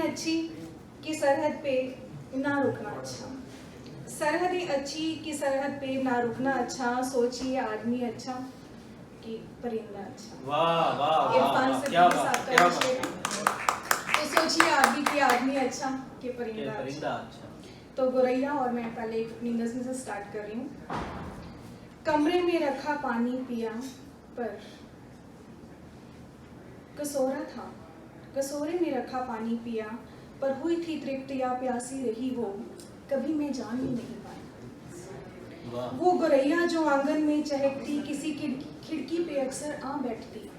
अच्छी कि सरहद पे ना रुकना अच्छा, सरहदें अच्छी कि सरहद पे ना रुकना अच्छा, सोचिए आदमी अच्छा कि परिंदा अच्छा। वाह वाह इरफान वाह, से क्या भी बात साथ क्या का शेर बात। है। तो सोचिए आदमी कि आदमी अच्छा कि परिंदा परिंदा अच्छा। अच्छा। तो गोरैया, और मैं पहले अपनी नज़्म से स्टार्ट कर रही हूँ। कमरे में रखा पानी पिया पर कसोरा था, कसोरे में रखा पानी पिया पर हुई थी तृप्त या प्यासी रही वो, कभी मैं जान ही नहीं पाई। वो गोरैया जो आंगन में चहकती किसी खिड़की पे अक्सर आ बैठती,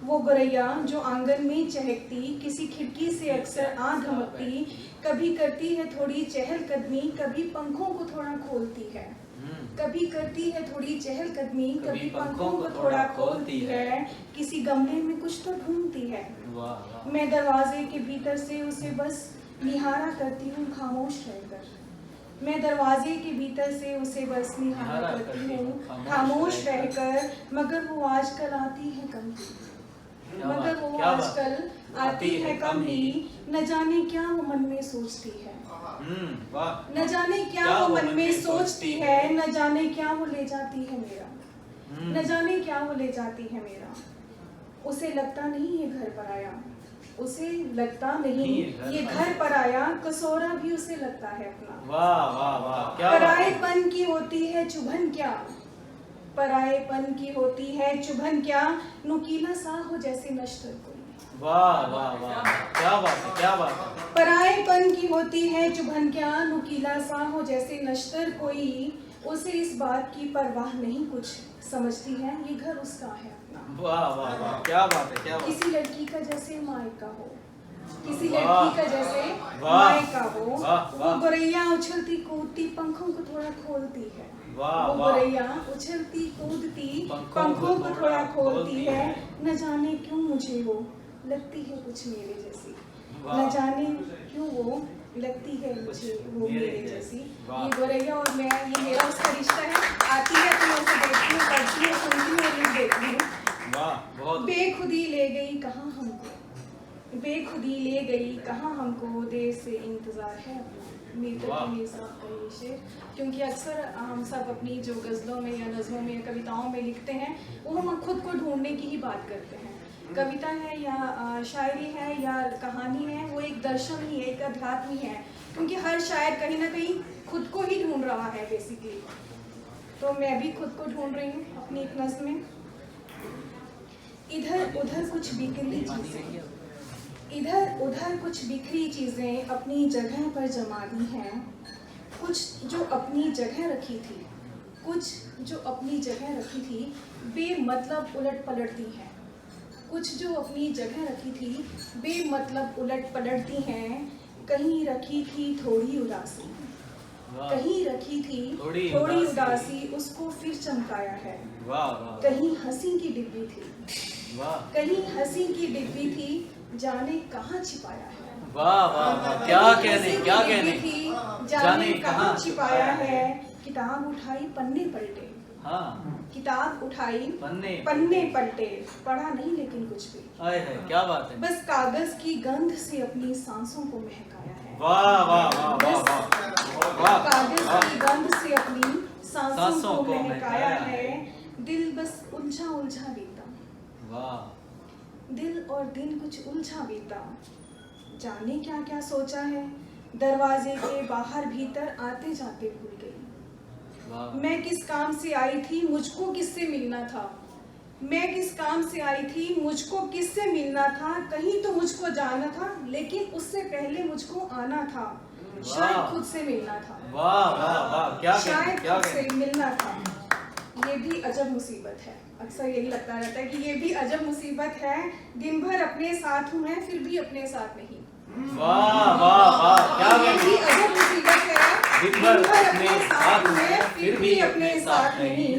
वो गोरैया जो आंगन में चहकती किसी खिड़की से अक्सर आ धमकती, कभी करती है थोड़ी चहलकदमी, कभी पंखों को थोड़ा खोलती है, कभी करती है थोड़ी चहलकदमी, कभी पंखों को थोड़ा खोलती है, किसी गमले में कुछ तो ढूंढती है। मैं दरवाजे के भीतर से उसे बस निहारा करती हूँ खामोश रहकर, मैं दरवाजे के भीतर से उसे बस निहारा करती हूँ खामोश रहकर, मगर वो आजकल आती है कम ही, मगर वो आजकल आती है कम ही, न जाने क्या वो मन में सोचती है, न जाने क्या वो मन में सोचती है, न जाने क्या वो ले जाती है मेरा, न जाने क्या वो ले जाती है मेरा। उसे लगता नहीं ये घर पर आया, उसे लगता नहीं ये घर पर आया, कसौरा भी उसे लगता है अपना। वाह वाह वाह, क्या पराएपन की होती है चुभन क्या, पराएपन की होती है चुभन क्या, नुकीला सा हो जैसे नश्तर कोई। वाह वाह वाह, क्या बात है क्या बात है। पराएपन की होती है चुभन क्या, नुकीला सा हो जैसे नश्तर कोई, उसे इस बात की परवाह नहीं कुछ, समझती है ये घर उसका है अपना। वाह वाह वाह, क्या बात है क्या बात। किसी लड़की का जैसे मायका हो, किसी लड़की का जैसे मायका हो, वो गोरैया उछलती कूदती पंखों को थोड़ा खोलती है, वो गोरैया उछलती कूदती पंखों को थोड़ा खोलती है, न जाने क्यों मुझे वो लगती है कुछ मेरे जैसी, न जाने क्यों वो लगती है मुझे वो मेरे जैसी। ये गोरैया और मैं, ये मेरा उसका रिश्ता है। आती है तो मैं उसे देखती हूँ, पढ़ती हूँ, सुनती हूँ और लिख देती हूँ। बेखुदी ले गई कहाँ हमको, बेखुदी ले गई कहाँ हमको, देर से इंतजार है अपना, मेरे साथ का ये शेर। क्योंकि अक्सर हम सब अपनी जो गज़लों में या नज़मों में या कविताओं में लिखते हैं, वो हम खुद को ढूंढने की ही बात करते हैं। कविता है या शायरी है या कहानी है, वो एक दर्शन ही है, एक अध्यात्म ही है, क्योंकि हर शायर कहीं ना कहीं खुद को ही ढूंढ रहा है बेसिकली। तो मैं भी खुद को ढूंढ रही हूँ अपनी एक नज़्म में। इधर उधर कुछ बिखरी चीज़ें, इधर उधर कुछ बिखरी चीज़ें अपनी जगह पर जमा दी हैं, कुछ जो अपनी जगह रखी थी, कुछ जो अपनी जगह रखी थी बेमतलब उलट पलटती हैं, कुछ जो अपनी जगह रखी थी बेमतलब उलट पलटती हैं, कहीं रखी थी थोड़ी उदासी, कहीं रखी थी थोड़ी उदासी, उसको फिर चमकाया है। कहीं हंसी की डिब्बी थी, कहीं हंसी की डिब्बी थी, जाने कहाँ छिपाया है। वाह वाह वाह, क्या कहने क्या कहने थी, जाने कहाँ छिपाया है। किताब उठाई पन्ने पलटे, किताब उठाई पन्ने पलटे, पढ़ा नहीं लेकिन कुछ भी। क्या बात है। बस कागज की गंध से अपनी सांसों को महकाया है। वाह वाह वाह वाह वाह, कागज की गंध से अपनी सांसों को महकाया है। दिल बस उलझा उलझा बीता, वाह, दिल और दिन कुछ उलझा बीता, जाने क्या क्या सोचा है, दरवाजे के बाहर भीतर आते जाते भूल गई। मैं किस काम से आई थी, मुझको किससे मिलना था, मैं किस काम से आई थी, मुझको किससे मिलना था, कहीं तो मुझको जाना था, लेकिन उससे पहले मुझको आना था, शायद खुद से मिलना था। वाह वाह वाह, क्या शायद खुद से मिलना था। ये भी अजब मुसीबत है, अक्सर यही लगता रहता है कि ये भी अजब मुसीबत है, दिन भर अपने साथ हूँ मैं फिर भी अपने साथ नहीं। वाह वाह वाह, क्या ये भी अजब मुसीबत है, दिन भर अपने साथ हूँ फिर भी अपने साथ नहीं।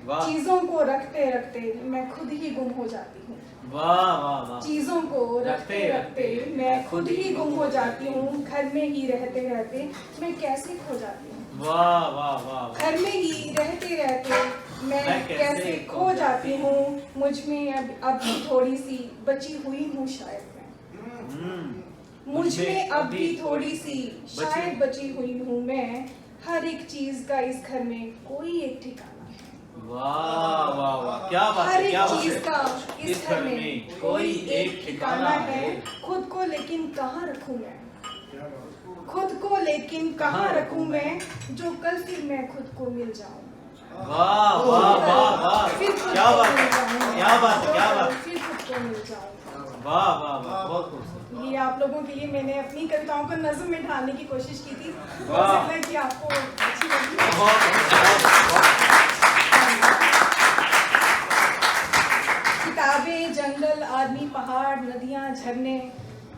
चीजों को रखते रखते मैं खुद ही गुम हो जाती हूँ। वाह वाह वाह, चीजों को रखते रखते मैं खुद ही गुम हो जाती हूँ, घर में ही रहते रहते मैं कैसे खो जाती हूँ। वाह वाह वाह, घर में ही रहते रहते मैं कैसे खो जाती हूँ, मुझ में अब भी थोड़ी सी बची हुई हूँ शायद मैं, मुझ में अब भी थोड़ी सी शायद बची हुई हूँ मैं। हर एक चीज का इस घर में कोई एक ठिकाना है। वाह वाह वाह, क्या बात हर है, एक क्या बात चीज है। का इस घर में कोई एक ठिकाना है। खुद को लेकिन कहाँ रखूं मैं, खुद को लेकिन कहाँ रखूं मैं, जो कल फिर मैं खुद को मिल जाऊं। वाह वाह वाह वाह, फिर खुद क्या को बात मिल है, जाऊं। क्या बात है, जो क्या कल बात। फिर खुद को मिल जाऊं। वाह वाह वाह, बहुत खूबसूरत। ये आप लोगों के लिए मैंने अपनी कविताओं को नज़्म में ढालने की कोशिश की थी। हो वाह। सकता है कि आपको अच्छी लगी। किताबें, जंगल, आदमी, पहाड़, नदियाँ, झरने,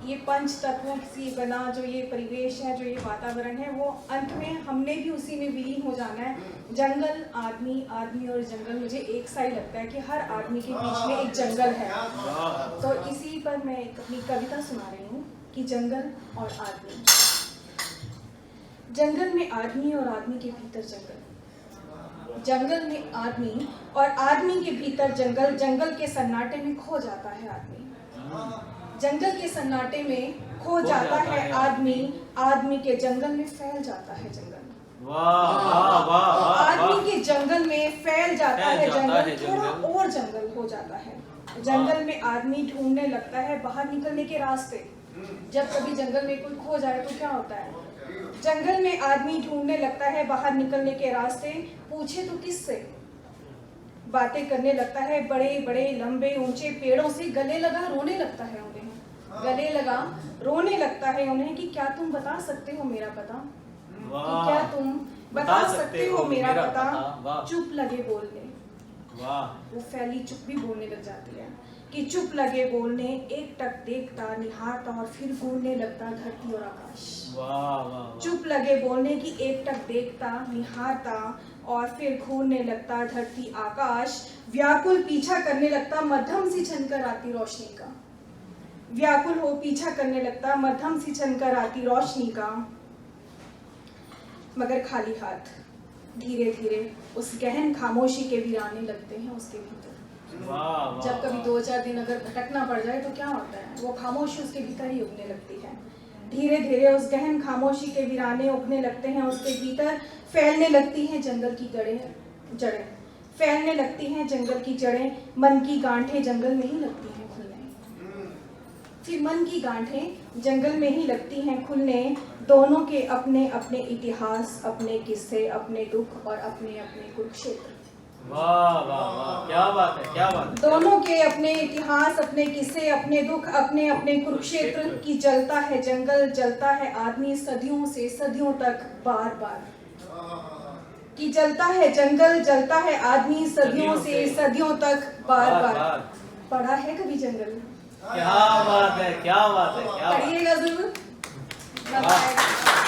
ये पंच तत्वों से बना जो ये परिवेश है, जो ये वातावरण है, वो अंत में हमने भी उसी में विलीन हो जाना है। जंगल, आदमी, आदमी और जंगल, मुझे एक सा ही लगता है कि हर आदमी के बीच में एक जंगल है। तो इसी पर मैं एक अपनी कविता सुना रही हूँ कि जंगल और आदमी। जंगल में आदमी और आदमी के भीतर जंगल, जंगल में आदमी और आदमी के भीतर जंगल, जंगल के सन्नाटे में खो जाता है आदमी, जंगल के सन्नाटे में खो जाता है आदमी, आदमी के जंगल में फैल जाता है जंगल। वाह वाह वाह वाह, आदमी के जंगल में फैल जाता फैल है जाता जंगल, है थोड़ा जंगल। और जंगल हो जाता है। जंगल में आदमी ढूंढने लगता है बाहर निकलने के रास्ते। जब कभी जंगल में कोई खो जाए तो क्या होता है, जंगल में आदमी ढूंढने लगता है बाहर निकलने के रास्ते। पूछे तो किससे, बातें करने लगता है बड़े बड़े लंबे ऊंचे पेड़ों से। गले लगा रोने लगता है उन्हें, गले लगा रोने लगता है उन्हें कि क्या तुम बता सकते हो मेरा पता, कि क्या तुम बता सकते हो मेरा पता। वाह। चुप लगे बोलने, वाह वो फैली चुप भी बोलने लग जाती है कि चुप लगे बोलने, एक टक देखता निहारता और फिर घूरने लगता धरती और आकाश। वाह वाह, चुप लगे बोलने की एक टक देखता निहारता और फिर घूरने लगता धरती आकाश। व्याकुल पीछा करने लगता मध्यम सी छनकर आती रोशनी का, व्याकुल हो पीछा करने लगता मध्यम सी छनकर आती रोशनी का। मगर खाली हाथ धीरे धीरे उस गहन खामोशी के वीराने लगते हैं उसके भीतर। वाह जब कभी 2-4 दिन अगर भटकना पड़ जाए तो क्या होता है, वो खामोशी उसके भीतर ही उगने लगती है। धीरे धीरे उस गहन खामोशी के वीराने उगने लगते हैं उसके भीतर। फैलने लगती हैं जंगल की जड़ें, फैलने लगती हैं जंगल की जड़ें। मन की गांठें जंगल में ही लगती हैं खुलने, फिर मन की गांठें जंगल में ही लगती हैं खुलने। दोनों के अपने अपने इतिहास, अपने किस्से, अपने दुख और अपने अपने कुरुक्षेत्र। वाह वाह वाह, क्या बात है, क्या बात है। दोनों के अपने इतिहास, अपने किस्से, अपने दुख, अपने अपने कुरुक्षेत्र। की जलता है जंगल, जलता है आदमी सदियों से सदियों तक बार बार। कि जलता है जंगल, जलता है आदमी सदियों से सदियों तक बार बार। पढ़ा है कभी जंगल? क्या बात है, क्या बात है, क्या बात है। पढ़िएगा जरूर। वाह।